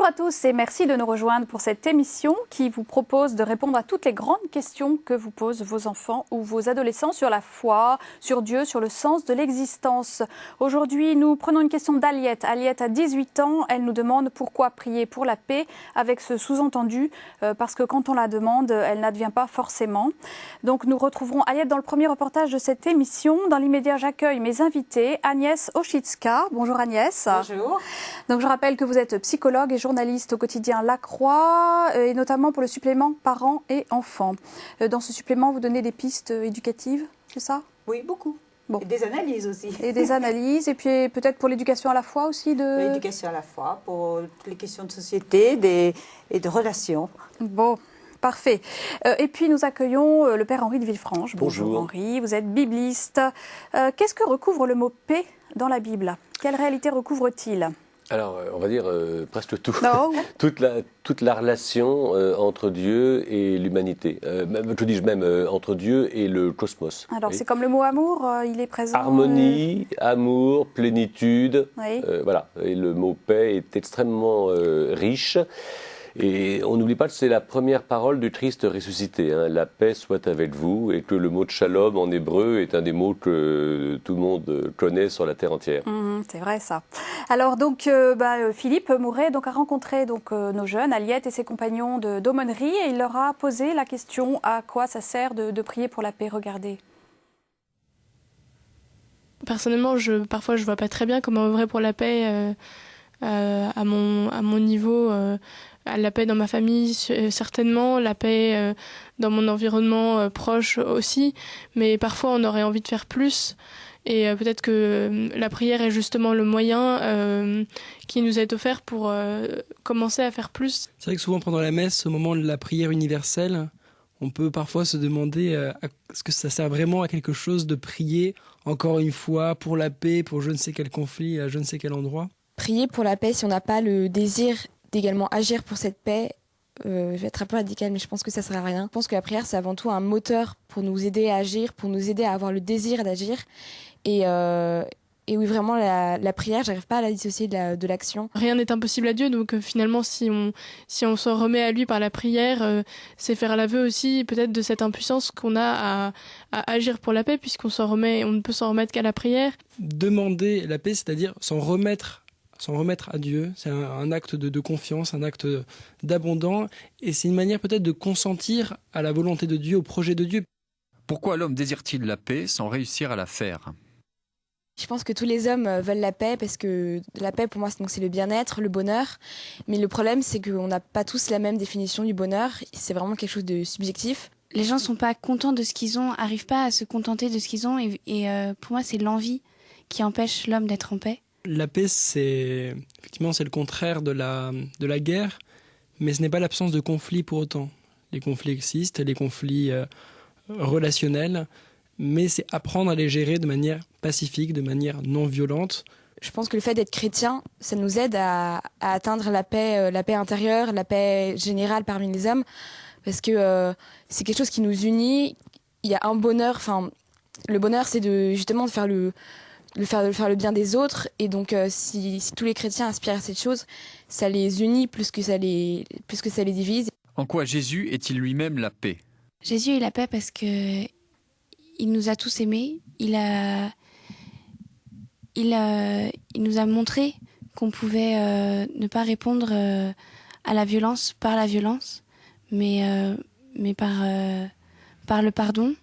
Bonjour à tous et merci de nous rejoindre pour cette émission qui vous propose de répondre à toutes les grandes questions que vous posent vos enfants ou vos adolescents sur la foi, sur Dieu, sur le sens de l'existence. Aujourd'hui, nous prenons une question d'Aliette. Aliette a 18 ans, elle nous demande pourquoi prier pour la paix avec ce sous-entendu parce que quand on la demande, elle n'advient pas forcément. Donc nous retrouverons Aliette dans le premier reportage de cette émission. Dans l'immédiat, j'accueille mes invités. Agnès Oshitska. Bonjour Agnès. Bonjour. Donc je rappelle que vous êtes psychologue et journaliste au quotidien La Croix, et notamment pour le supplément Parents et Enfants. Dans ce supplément, vous donnez des pistes éducatives, c'est ça ? Oui, beaucoup. Bon. Et des analyses aussi. Et des analyses, et puis peut-être pour l'éducation à la fois aussi L'éducation à la fois, pour les questions de société et de relations. Bon. Parfait. Et puis nous accueillons le Père Henri de Villefranche. Bonjour Henri, vous êtes bibliste. Qu'est-ce que recouvre le mot paix dans la Bible ? Quelle réalité recouvre-t-il ? Alors, on va dire presque tout. Non. toute la relation entre Dieu et l'humanité. Je dis même entre Dieu et le cosmos. Alors, oui. c'est comme le mot amour, il est présent. Harmonie, amour, plénitude. Oui. Voilà. Et le mot paix est extrêmement riche. Et on n'oublie pas que c'est la première parole du Christ ressuscité. Hein. La paix soit avec vous, et que le mot de shalom en hébreu est un des mots que tout le monde connaît sur la terre entière. C'est vrai ça. Alors donc Philippe Mouret a rencontré nos jeunes, Aliette et ses compagnons d'aumônerie, et il leur a posé la question à quoi ça sert de prier pour la paix. Regardez. Personnellement, parfois je vois pas très bien comment œuvrer pour la paix à mon niveau. La paix dans ma famille, certainement, la paix dans mon environnement proche aussi, mais parfois on aurait envie de faire plus, et peut-être que la prière est justement le moyen qui nous est offert pour commencer à faire plus. C'est vrai que souvent pendant la messe, au moment de la prière universelle, on peut parfois se demander est-ce que ça sert vraiment à quelque chose de prier encore une fois pour la paix, pour je ne sais quel conflit, à je ne sais quel endroit. Prier pour la paix si on n'a pas le désir d'également agir pour cette paix, je vais être un peu radicale, mais je pense que ça ne sert à rien. Je pense que la prière, c'est avant tout un moteur pour nous aider à agir, pour nous aider à avoir le désir d'agir. Et oui, vraiment, la prière, j'arrive pas à la dissocier de l'action. Rien n'est impossible à Dieu, donc finalement, si on s'en remet à lui par la prière, c'est faire l'aveu aussi peut-être de cette impuissance qu'on a à agir pour la paix, on ne peut s'en remettre qu'à la prière. Demander la paix, c'est-à-dire s'en remettre à Dieu, c'est un acte de confiance, un acte d'abondant, et c'est une manière peut-être de consentir à la volonté de Dieu, au projet de Dieu. Pourquoi l'homme désire-t-il la paix sans réussir à la faire ? Je pense que tous les hommes veulent la paix, parce que la paix, pour moi, c'est le bien-être, le bonheur. Mais le problème, c'est qu'on n'a pas tous la même définition du bonheur. C'est vraiment quelque chose de subjectif. Les gens ne sont pas contents de ce qu'ils ont, n'arrivent pas à se contenter de ce qu'ils ont. Et pour moi, c'est l'envie qui empêche l'homme d'être en paix. La paix, c'est le contraire de la guerre, mais ce n'est pas l'absence de conflits pour autant. Les conflits existent, les conflits relationnels, mais c'est apprendre à les gérer de manière pacifique, de manière non violente. Je pense que le fait d'être chrétien, ça nous aide à atteindre la paix intérieure, la paix générale parmi les hommes, parce que c'est quelque chose qui nous unit. Il y a un bonheur, le bonheur, c'est justement de faire le bien des autres, et donc si tous les chrétiens aspirent à cette chose, ça les unit plus que ça les divise. En quoi Jésus est-il lui-même la paix ? Jésus est la paix parce que il nous a tous aimés, il nous a montré qu'on pouvait ne pas répondre à la violence par la violence, mais par le pardon,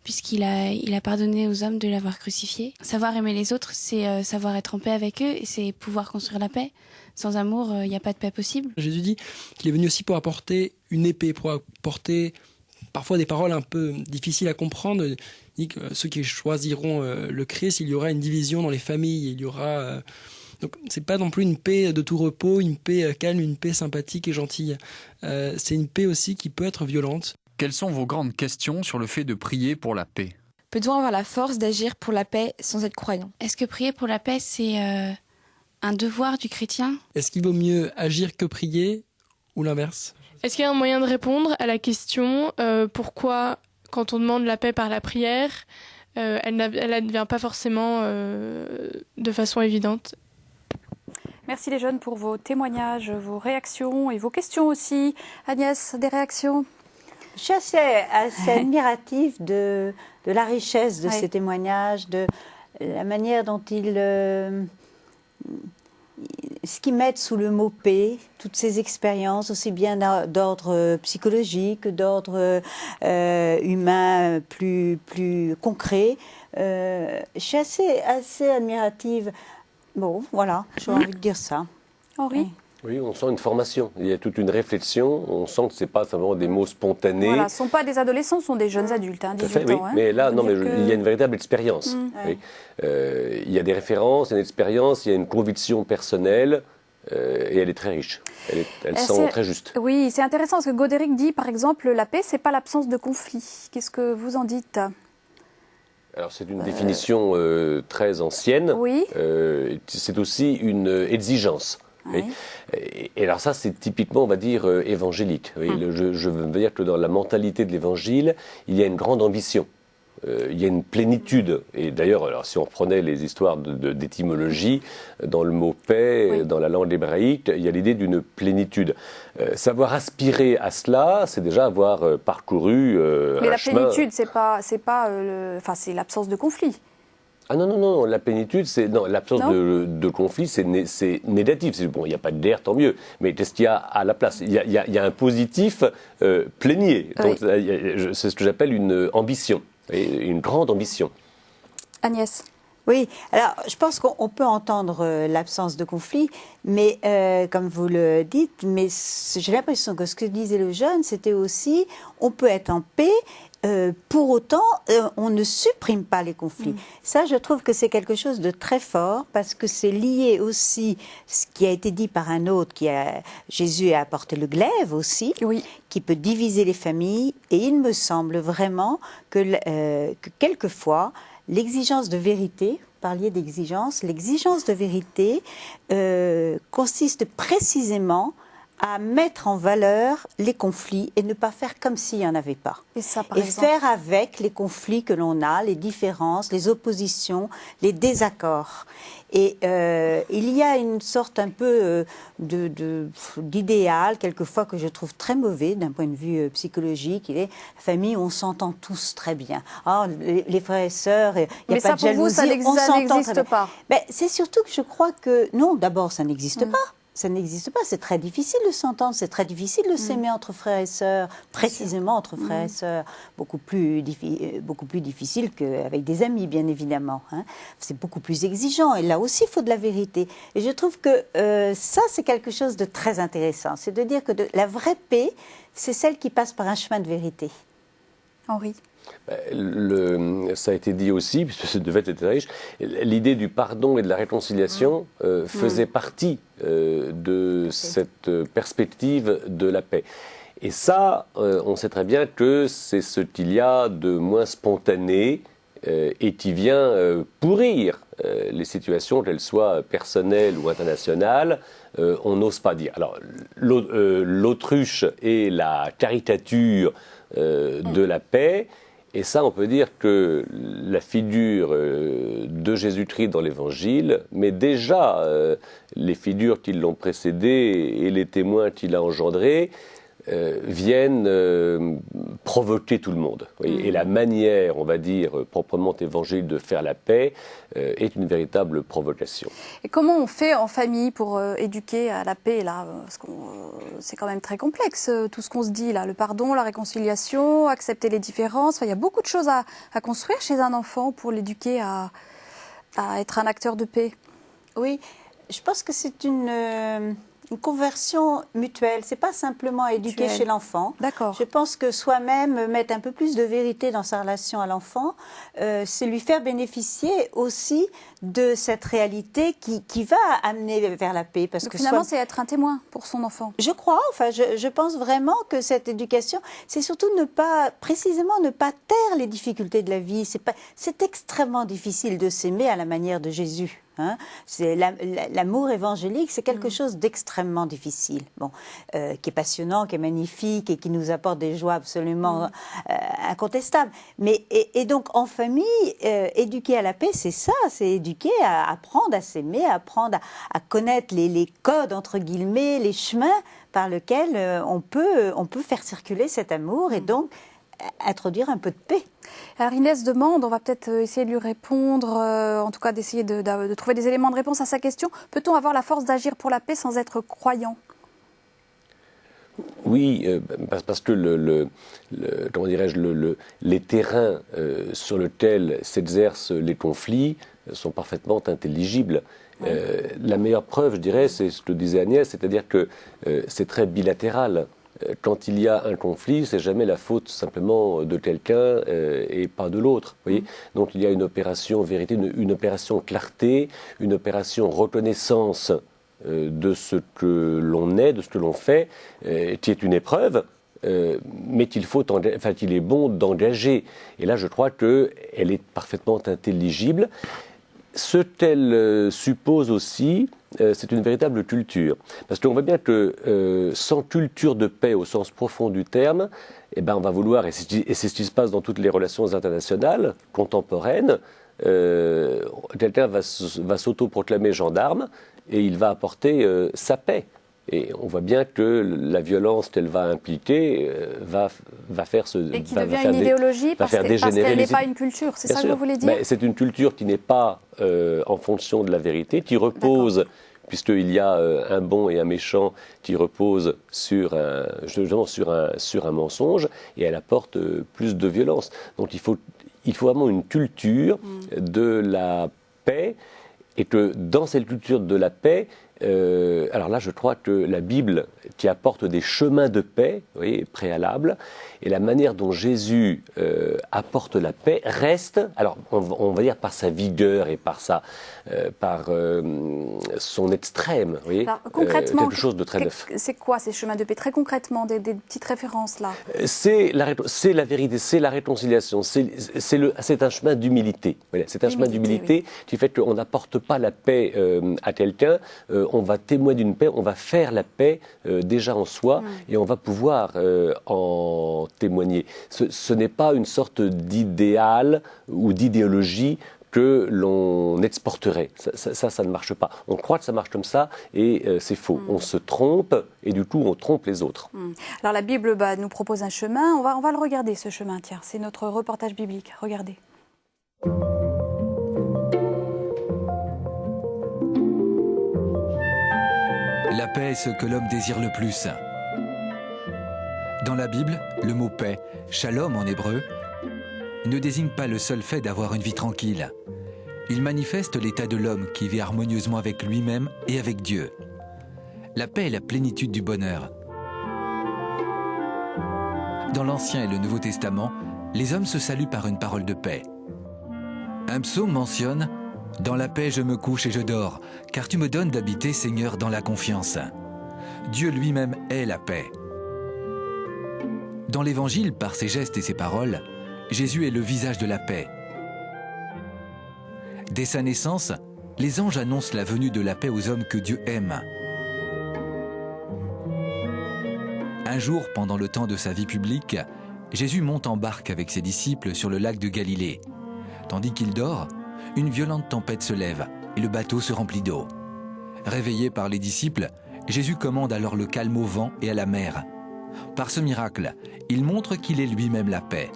puisqu'il a pardonné aux hommes de l'avoir crucifié. Savoir aimer les autres, c'est savoir être en paix avec eux, et c'est pouvoir construire la paix. Sans amour, il n'y a pas de paix possible. Jésus dit qu'il est venu aussi pour apporter une épée, pour apporter parfois des paroles un peu difficiles à comprendre. Il dit que ceux qui choisiront le Christ, il y aura une division dans les familles, il y aura... Donc c'est pas non plus une paix de tout repos, une paix calme, une paix sympathique et gentille. C'est une paix aussi qui peut être violente. Quelles sont vos grandes questions sur le fait de prier pour la paix ? Peut-on avoir la force d'agir pour la paix sans être croyant ? Est-ce que prier pour la paix, c'est un devoir du chrétien ? Est-ce qu'il vaut mieux agir que prier, ou l'inverse ? Est-ce qu'il y a un moyen de répondre à la question pourquoi, quand on demande la paix par la prière, elle n'advient pas forcément de façon évidente ? Merci les jeunes pour vos témoignages, vos réactions et vos questions aussi. Agnès, des réactions? Je suis assez admirative de la richesse de ces témoignages, de la manière dont ce qu'ils mettent sous le mot paix, toutes ces expériences, aussi bien d'ordre psychologique, d'ordre humain plus concret. Je suis assez admirative. Bon, voilà, j'ai envie de dire ça. Henri? Oui, on sent une formation. Il y a toute une réflexion. On sent que ce n'est pas simplement des mots spontanés. Voilà, ce ne sont pas des adolescents, ce sont des jeunes adultes, 18 fait, oui. ans. Hein. Mais là, non, mais il y a une véritable expérience. Oui. Il y a des références, une expérience, il y a une conviction personnelle. Et elle est très riche. Elle semble très juste. Oui, c'est intéressant parce que Godéric dit, par exemple, la paix, c'est pas l'absence de conflit. Qu'est-ce que vous en dites? Alors c'est une définition très ancienne. Oui. C'est aussi une exigence. Oui. Et alors ça, c'est typiquement, on va dire, évangélique. Oui, je veux dire que dans la mentalité de l'évangile, il y a une grande ambition. Il y a une plénitude. Et d'ailleurs, alors, si on reprenait les histoires d'étymologie, dans le mot paix, dans la langue hébraïque, il y a l'idée d'une plénitude. Savoir aspirer à cela, c'est déjà avoir parcouru Mais un la chemin. plénitude, c'est l'absence de conflit. Ah non, la plénitude, l'absence de conflit, c'est négatif. Bon, il n'y a pas de guerre, tant mieux. Mais qu'est-ce qu'il y a à la place ? Il y a un positif plénier. Oui. C'est ce que j'appelle une ambition, une grande ambition. Agnès? Oui, alors je pense qu'on peut entendre l'absence de conflit, mais comme vous le dites, mais j'ai l'impression que ce que disait le jeune, c'était aussi, on peut être en paix, pour autant, on ne supprime pas les conflits. Ça, je trouve que c'est quelque chose de très fort, parce que c'est lié aussi, ce qui a été dit par un autre, Jésus a apporté le glaive aussi, qui peut diviser les familles, et il me semble vraiment que quelquefois, l'exigence de vérité, vous parliez d'exigence, l'exigence de vérité consiste précisément à mettre en valeur les conflits et ne pas faire comme s'il n'y en avait pas. Et faire avec les conflits que l'on a, les différences, les oppositions, les désaccords. Et il y a une sorte un peu d'idéal, quelquefois, que je trouve très mauvais d'un point de vue psychologique. Il est la famille où on s'entend tous très bien. Oh, les frères et sœurs, il n'y a pas de jalousie, on s'entend très bien. Pas. Mais c'est surtout que je crois que, non, d'abord, ça n'existe pas. Ça n'existe pas, c'est très difficile de s'entendre, c'est très difficile de s'aimer entre frères et sœurs, précisément entre frères et sœurs, beaucoup plus difficile qu'avec des amis, bien évidemment. Hein. C'est beaucoup plus exigeant, et là aussi, il faut de la vérité. Et je trouve que ça, c'est quelque chose de très intéressant, c'est de dire que la vraie paix, c'est celle qui passe par un chemin de vérité. Henri? Ça a été dit aussi, puisque ce devait être riche, l'idée du pardon et de la réconciliation faisait partie de cette perspective de la paix. Et ça, on sait très bien que c'est ce qu'il y a de moins spontané et qui vient pourrir les situations, qu'elles soient personnelles ou internationales. On n'ose pas dire. Alors, l'autruche est la caricature de la paix. Et ça, on peut dire que la figure de Jésus-Christ dans l'Évangile, mais déjà les figures qui l'ont précédé et les témoins qu'il a engendrés, viennent provoquer tout le monde. Et la manière, on va dire, proprement évangélique de faire la paix est une véritable provocation. Et comment on fait en famille pour éduquer à la paix là? Parce que c'est quand même très complexe, tout ce qu'on se dit là. Le pardon, la réconciliation, accepter les différences. Enfin, il y a beaucoup de choses à construire chez un enfant pour l'éduquer à être un acteur de paix. Oui, je pense que c'est une conversion mutuelle. C'est pas simplement éduquer chez l'enfant. D'accord. Je pense que soi-même mettre un peu plus de vérité dans sa relation à l'enfant, c'est lui faire bénéficier aussi de cette réalité qui va amener vers la paix. Parce donc que finalement, c'est être un témoin pour son enfant. Je crois. Enfin, je pense vraiment que cette éducation, c'est surtout ne pas taire les difficultés de la vie. C'est extrêmement difficile de s'aimer à la manière de Jésus. Hein. L'amour évangélique, c'est quelque chose d'extrêmement difficile, qui est passionnant, qui est magnifique et qui nous apporte des joies absolument incontestables. Mais, et donc, en famille, éduquer à la paix, c'est ça, c'est éduquer à apprendre à s'aimer, à apprendre à connaître les codes, entre guillemets, les chemins par lesquels on peut faire circuler cet amour et donc introduire un peu de paix. Alors Inès demande, on va peut-être essayer de lui répondre, en tout cas d'essayer de trouver des éléments de réponse à sa question. Peut-on avoir la force d'agir pour la paix sans être croyant ? Oui, parce que comment dirais-je, les terrains sur lesquels s'exercent les conflits sont parfaitement intelligibles. La meilleure preuve, je dirais, c'est ce que disait Agnès, c'est-à-dire que c'est très bilatéral. Quand il y a un conflit, c'est jamais la faute simplement de quelqu'un et pas de l'autre. Voyez, donc il y a une opération vérité, une opération clarté, une opération reconnaissance de ce que l'on est, de ce que l'on fait, qui est une épreuve. Mais qu'il est bon d'engager. Et là, je crois qu'elle est parfaitement intelligible. Ce qu'elle suppose aussi, c'est une véritable culture. Parce qu'on voit bien que sans culture de paix au sens profond du terme, on va vouloir, et c'est ce qui se passe dans toutes les relations internationales contemporaines, quelqu'un va s'autoproclamer gendarme et il va apporter sa paix. Et on voit bien que la violence qu'elle va impliquer va faire et qui devient une idéologie parce qu'elle n'est pas une culture, c'est ça que vous voulez dire ? C'est une culture qui n'est pas en fonction de la vérité, qui repose, puisqu'il y a un bon et un méchant, qui repose sur un mensonge, et elle apporte plus de violence. Donc il faut vraiment une culture de la paix, et que dans cette culture de la paix, alors là, je crois que la Bible, qui apporte des chemins de paix, vous voyez, préalables, et la manière dont Jésus apporte la paix reste, alors on va dire par sa vigueur et par son extrême, vous voyez, alors, concrètement, quelque chose de très neuf. C'est quoi ces chemins de paix ? Très concrètement, des petites références là. C'est la vérité, c'est la réconciliation, c'est un chemin d'humilité. Voilà, c'est un chemin d'humilité qui fait qu'on n'apporte pas la paix à quelqu'un. On va témoigner d'une paix, on va faire la paix déjà en soi et on va pouvoir en témoigner. Ce n'est pas une sorte d'idéal ou d'idéologie que l'on exporterait. Ça ne marche pas. On croit que ça marche comme ça et c'est faux. On se trompe et du coup on trompe les autres. Alors la Bible nous propose un chemin. On va le regarder ce chemin. Tiens, c'est notre reportage biblique. Regardez. La paix est ce que l'homme désire le plus. Dans la Bible, le mot paix, shalom en hébreu, ne désigne pas le seul fait d'avoir une vie tranquille. Il manifeste l'état de l'homme qui vit harmonieusement avec lui-même et avec Dieu. La paix est la plénitude du bonheur. Dans l'Ancien et le Nouveau Testament, les hommes se saluent par une parole de paix. Un psaume mentionne « Dans la paix je me couche et je dors, car tu me donnes d'habiter, Seigneur, dans la confiance. » Dieu lui-même est la paix. Dans l'Évangile, par ses gestes et ses paroles, Jésus est le visage de la paix. Dès sa naissance, les anges annoncent la venue de la paix aux hommes que Dieu aime. Un jour, pendant le temps de sa vie publique, Jésus monte en barque avec ses disciples sur le lac de Galilée. Tandis qu'il dort, une violente tempête se lève et le bateau se remplit d'eau. Réveillé par les disciples, Jésus commande alors le calme au vent et à la mer. Par ce miracle, il montre qu'il est lui-même la paix.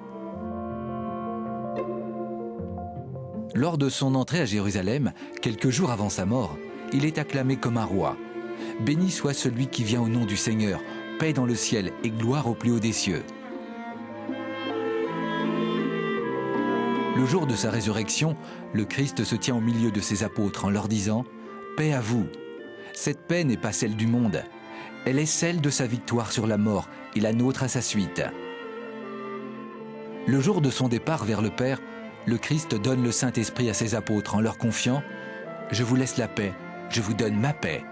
Lors de son entrée à Jérusalem, quelques jours avant sa mort, il est acclamé comme un roi. Béni soit celui qui vient au nom du Seigneur, paix dans le ciel et gloire au plus haut des cieux. Le jour de sa résurrection, le Christ se tient au milieu de ses apôtres en leur disant « Paix à vous ». Cette paix n'est pas celle du monde. Elle est celle de sa victoire sur la mort et la nôtre à sa suite. Le jour de son départ vers le Père, le Christ donne le Saint-Esprit à ses apôtres en leur confiant « Je vous laisse la paix, je vous donne ma paix ».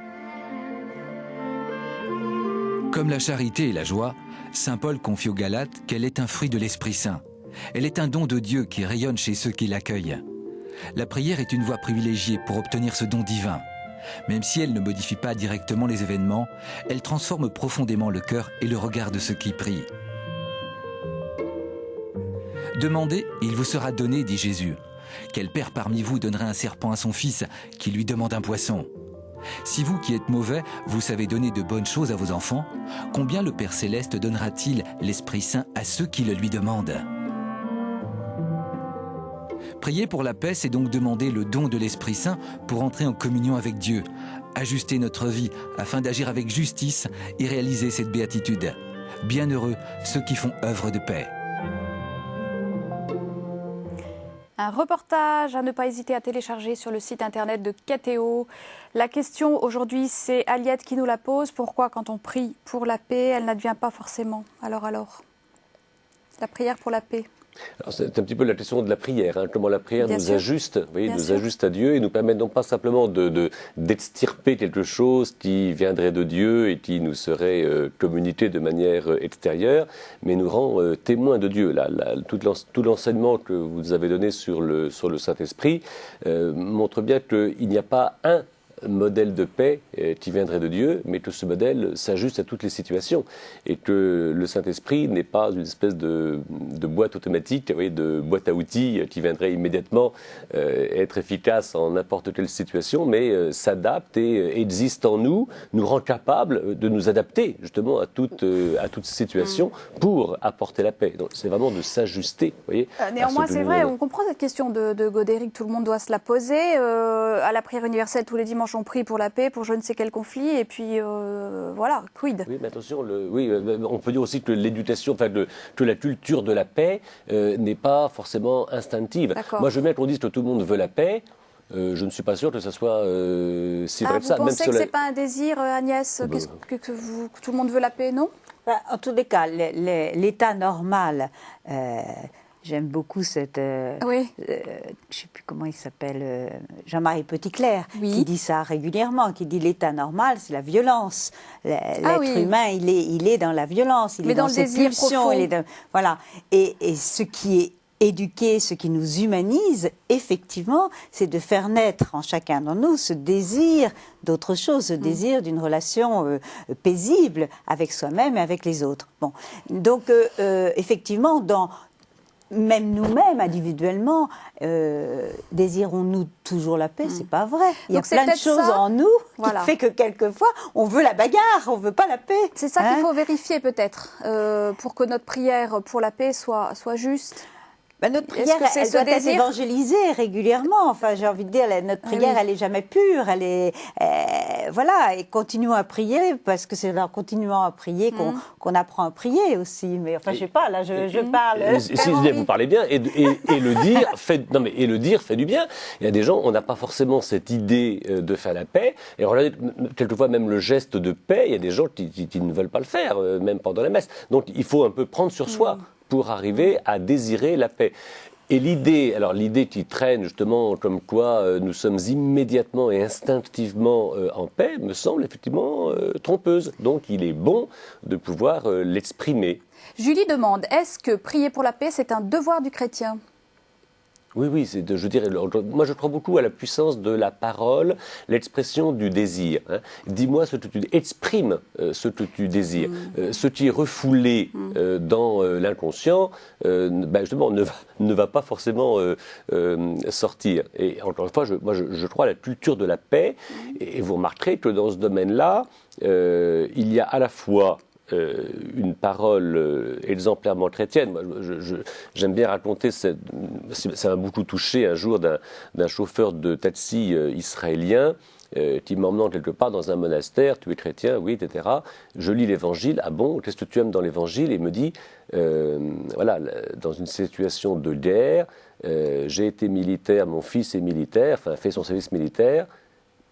Comme la charité et la joie, saint Paul confie aux Galates qu'elle est un fruit de l'Esprit Saint. Elle est un don de Dieu qui rayonne chez ceux qui l'accueillent. La prière est une voie privilégiée pour obtenir ce don divin. Même si elle ne modifie pas directement les événements, elle transforme profondément le cœur et le regard de ceux qui prient. Demandez, et il vous sera donné, dit Jésus. Quel père parmi vous donnerait un serpent à son fils qui lui demande un poisson ? Si vous qui êtes mauvais, vous savez donner de bonnes choses à vos enfants, combien le Père Céleste donnera-t-il l'Esprit Saint à ceux qui le lui demandent ? Prier pour la paix, c'est donc demander le don de l'Esprit Saint pour entrer en communion avec Dieu, ajuster notre vie afin d'agir avec justice et réaliser cette béatitude. Bienheureux ceux qui font œuvre de paix. Un reportage à ne pas hésiter à télécharger sur le site internet de KTO. La question aujourd'hui, c'est Aliette qui nous la pose. Pourquoi quand on prie pour la paix, elle n'advient pas forcément ? Alors, la prière pour la paix. Alors, c'est un petit peu la question de la prière, hein, comment la prière Bien nous sûr. ajuste, vous voyez, Bien nous sûr. ajuste à Dieu et nous permet non pas simplement d'extirper quelque chose qui viendrait de Dieu et qui nous serait communiqué de manière extérieure, mais nous rend témoins de Dieu. Tout l'enseignement que vous avez donné sur le Saint-Esprit montre bien qu'il n'y a pas un modèle de paix qui viendrait de Dieu, mais que ce modèle s'ajuste à toutes les situations et que le Saint-Esprit n'est pas une espèce de boîte automatique, vous voyez, de boîte à outils qui viendrait immédiatement être efficace en n'importe quelle situation, mais s'adapte et existe en nous, nous rend capables de nous adapter justement à toute situation pour apporter la paix. Donc c'est vraiment de s'ajuster, vous voyez. Néanmoins, c'est vrai, on comprend cette question de Godéric, tout le monde doit se la poser. À la prière universelle, tous les dimanches, on prie pour la paix, pour je ne sais quel conflit, et puis voilà, quid. Oui, mais attention, on peut dire aussi que l'éducation, enfin que la culture de la paix n'est pas forcément instinctive. Moi, je veux bien qu'on dise que tout le monde veut la paix. Je ne suis pas sûr que ce soit si vrai que ça. Vous pensez que ce n'est pas un désir, Agnès, que tout le monde veut la paix, non ? En tous les cas, l'état normal... J'aime beaucoup cette... je ne sais plus comment il s'appelle, Jean-Marie Petitclerc, qui dit ça régulièrement, qui dit l'état normal, c'est la violence. L'être humain, il est dans la violence, il est dans ses pulsions. Voilà. Et ce qui est éduqué, ce qui nous humanise, effectivement, c'est de faire naître en chacun d'entre nous ce désir d'autre chose, ce désir d'une relation paisible avec soi-même et avec les autres. Bon. Donc, effectivement, même nous-mêmes, individuellement, désirons-nous toujours la paix ? C'est pas vrai. Il y a plein de choses en nous qui fait que quelquefois, on veut la bagarre, on veut pas la paix. C'est ça qu'il faut vérifier peut-être, pour que notre prière pour la paix soit juste. Notre prière, elle doit être évangélisée régulièrement. Enfin, j'ai envie de dire, notre prière, elle n'est jamais pure. Elle est, voilà, et continuons à prier, parce que c'est en continuant à prier qu'on apprend à prier aussi. Mais enfin, je sais pas, là, je parle. Si vous parlez bien, et le dire fait du bien. Il y a des gens, on n'a pas forcément cette idée de faire la paix. Et regardez, quelquefois même le geste de paix, il y a des gens qui ne veulent pas le faire, même pendant la messe. Donc, il faut un peu prendre sur soi pour arriver à désirer la paix. Et l'idée qui traîne justement comme quoi nous sommes immédiatement et instinctivement en paix me semble effectivement trompeuse. Donc il est bon de pouvoir l'exprimer. Julie demande, est-ce que prier pour la paix, c'est un devoir du chrétien ? Oui, moi je crois beaucoup à la puissance de la parole, l'expression du désir. Hein. Dis-moi ce que tu exprime ce que tu désires. Ce qui est refoulé dans l'inconscient, justement, ne va pas forcément sortir. Et encore une fois, je crois à la culture de la paix. Et vous remarquerez que dans ce domaine-là, il y a à la fois une parole exemplairement chrétienne. Moi, j'aime bien raconter, ça m'a beaucoup touché un jour d'un chauffeur de taxi israélien qui m'emmenant quelque part dans un monastère, tu es chrétien, oui, etc. Je lis l'évangile, ah bon, qu'est-ce que tu aimes dans l'évangile ? Et il me dit, voilà, dans une situation de guerre, j'ai été militaire, mon fils est militaire, enfin fait son service militaire,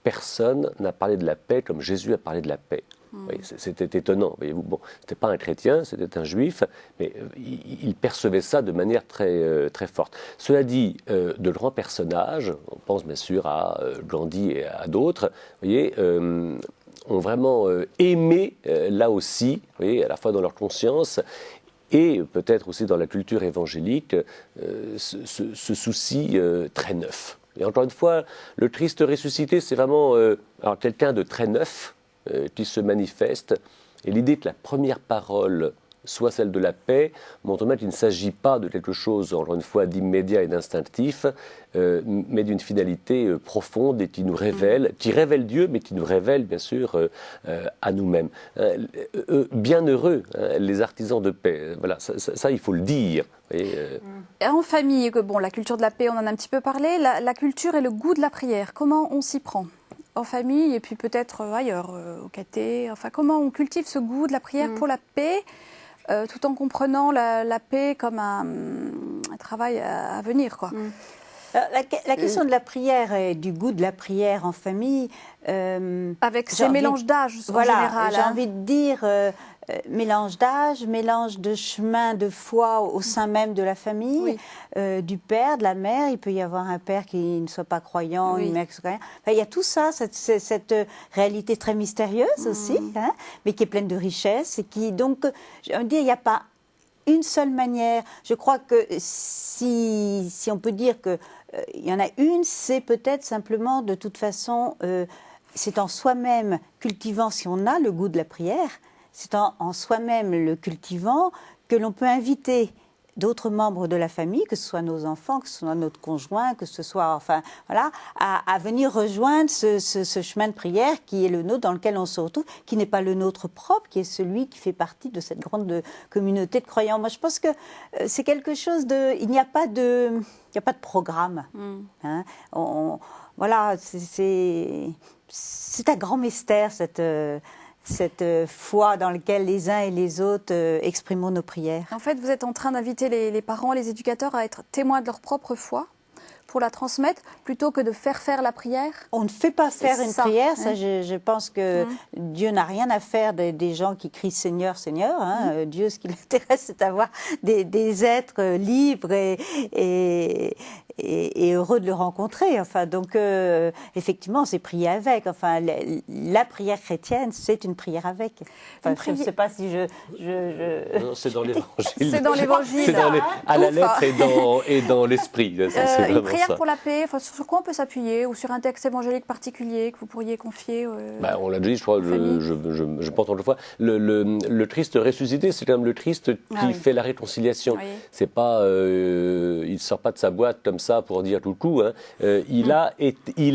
personne n'a parlé de la paix comme Jésus a parlé de la paix. Oui, c'était étonnant. Voyez-vous, bon, c'était pas un chrétien, c'était un juif, mais il percevait ça de manière très, très forte. Cela dit, de grands personnages, on pense bien sûr à Gandhi et à d'autres, voyez, ont vraiment aimé là aussi, voyez, à la fois dans leur conscience et peut-être aussi dans la culture évangélique, ce souci très neuf. Et encore une fois, le Christ ressuscité, c'est vraiment quelqu'un de très neuf qui se manifeste. Et l'idée que la première parole soit celle de la paix, montre bien qu'il ne s'agit pas de quelque chose, encore une fois, d'immédiat et d'instinctif, mais d'une finalité profonde et qui nous révèle, qui révèle Dieu, mais qui nous révèle, bien sûr, à nous-mêmes. Bienheureux, les artisans de paix. Voilà, ça, il faut le dire. En famille, bon, la culture de la paix, on en a un petit peu parlé. La culture et le goût de la prière, comment on s'y prend ? En famille et puis peut-être ailleurs, au caté. Enfin, comment on cultive ce goût de la prière pour la paix, tout en comprenant la paix comme un travail à venir, quoi. La question de la prière et du goût de la prière en famille... avec ces mélanges d'âge, en général. J'ai envie de dire mélange d'âge, mélange de chemin, de foi au sein même de la famille, du père, de la mère. Il peut y avoir un père qui ne soit pas croyant, une mère qui soit croyante. Enfin, il y a tout ça, cette réalité très mystérieuse aussi, hein, mais qui est pleine de richesse. Et qui, donc, j'ai envie de dire, il n'y a pas une seule manière. Je crois que si on peut dire qu'il y en a une, c'est peut-être simplement, de toute façon, c'est en soi-même cultivant, si on a le goût de la prière, c'est en soi-même le cultivant que l'on peut inviter d'autres membres de la famille, que ce soit nos enfants, que ce soit notre conjoint, que ce soit, enfin, voilà, à venir rejoindre ce chemin de prière qui est le nôtre, dans lequel on se retrouve, qui n'est pas le nôtre propre, qui est celui qui fait partie de cette grande communauté de croyants. Moi, je pense que c'est quelque chose de... Il n'y a pas de programme. Hein. Voilà, c'est un grand mystère, cette foi dans laquelle les uns et les autres exprimons nos prières. En fait, vous êtes en train d'inviter les parents, les éducateurs à être témoins de leur propre foi pour la transmettre, plutôt que de faire la prière. On ne fait pas faire une prière, ça je pense que Dieu n'a rien à faire des gens qui crient Seigneur, Seigneur. Hein. Dieu, ce qui l'intéresse, c'est d'avoir des êtres libres et heureux de le rencontrer. Enfin, donc, effectivement, c'est prier avec. Enfin, la prière chrétienne, c'est une prière avec. Enfin, je ne sais pas si Non, c'est dans l'Évangile. C'est dans l'Évangile. C'est à la lettre et dans l'esprit. Une prière pour la paix, enfin, sur quoi on peut s'appuyer? Ou sur un texte évangélique particulier que vous pourriez confier on l'a dit, je crois, je pense autrefois. Le Christ ressuscité, c'est quand même le Christ qui fait la réconciliation. Oui. C'est pas, il ne sort pas de sa boîte comme ça pour dire tout le coup. Hein. Il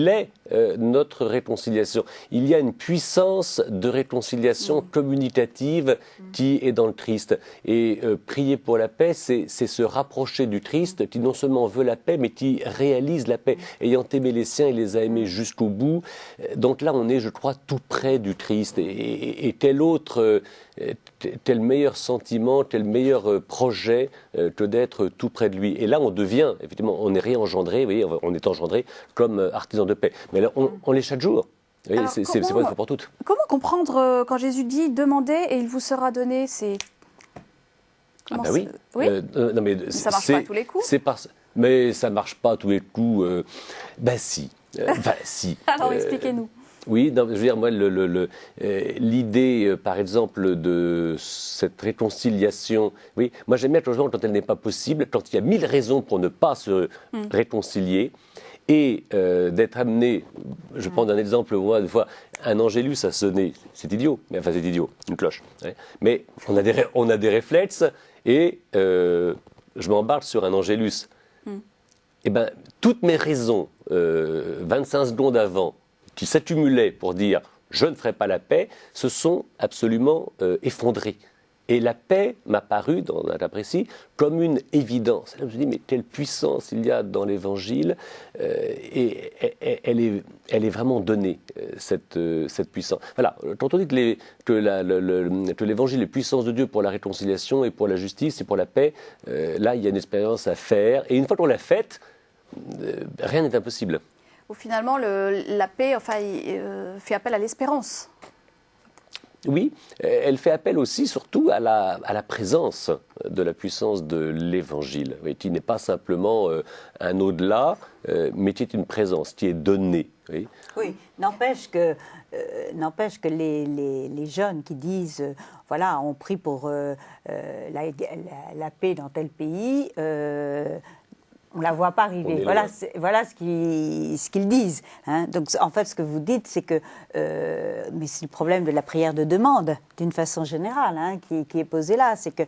est notre réconciliation. Il y a une puissance de réconciliation communicative qui est dans le Christ. Et prier pour la paix, c'est se rapprocher du Christ qui non seulement veut la paix, mais qui réalise la paix. Ayant aimé les siens, il les a aimés jusqu'au bout. Donc là, on est, je crois, tout près du Christ. Et tel meilleur sentiment, tel meilleur projet que d'être tout près de lui. Et là, on devient, effectivement, on est réengendré, vous voyez, on est engendré comme artisan de paix. Mais là, on l'est chaque jour. Alors, c'est pas une fois pour toutes. Comment comprendre quand Jésus dit « demandez et il vous sera donné », c'est... Oui. Non, mais ça ne marche pas à tous les coups. Mais ça ne marche pas à tous les coups. Si. Si. Alors, expliquez-nous. Oui, je veux dire, moi, l'idée, par exemple, de cette réconciliation, oui, moi j'aime bien quand elle n'est pas possible, quand il y a 1000 raisons pour ne pas se réconcilier, et d'être amené, je prends un exemple, moi, une fois, un angélus a sonné, c'est idiot, une cloche, ouais. Mais on a des réflexes, et je m'embarque sur un angélus. Eh bien, toutes mes raisons, 25 secondes avant, qui s'accumulaient pour dire « je ne ferai pas la paix », se sont absolument effondrées. Et la paix m'a paru, dans un cas précis, comme une évidence. Et là, je me suis dit, mais quelle puissance il y a dans l'Évangile, et elle est vraiment donnée, cette puissance. Voilà, quand on dit que l'Évangile est puissance de Dieu pour la réconciliation et pour la justice et pour la paix, là, il y a une expérience à faire. Et une fois qu'on l'a faite, rien n'est impossible. Où finalement, la paix fait appel à l'espérance. Oui, elle fait appel aussi surtout à la présence de la puissance de l'Évangile, qui n'est pas simplement un au-delà, mais qui est une présence, qui est donnée. Oui, n'empêche que les jeunes qui disent, voilà, on prie pour la paix dans tel pays, on ne la voit pas arriver. Voilà ce qu'ils disent. Hein. Donc, en fait, ce que vous dites, c'est que... mais c'est le problème de la prière de demande, d'une façon générale, hein, qui est posé là. C'est que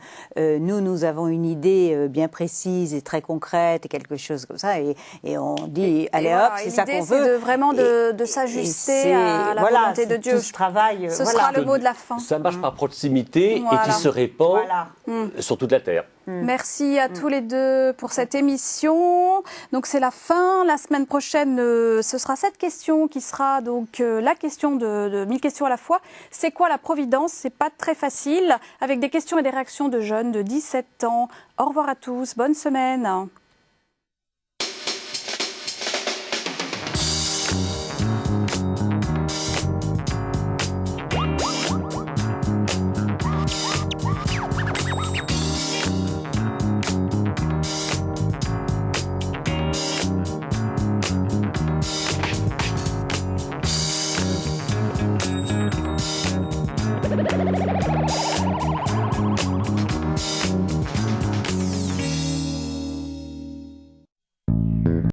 nous avons une idée bien précise et très concrète, et quelque chose comme ça, et on dit, allez hop, c'est ça qu'on veut. L'idée, c'est vraiment de s'ajuster à la volonté de Dieu. Tout ce travail, ce sera le mot de la fin. Ça marche par proximité et qui se répand sur toute la terre. Merci à tous les deux pour cette émission. Donc c'est la fin. La semaine prochaine, ce sera cette question qui sera donc la question de 1000 questions à la fois. C'est quoi la providence? C'est pas très facile. Avec des questions et des réactions de jeunes de 17 ans. Au revoir à tous. Bonne semaine.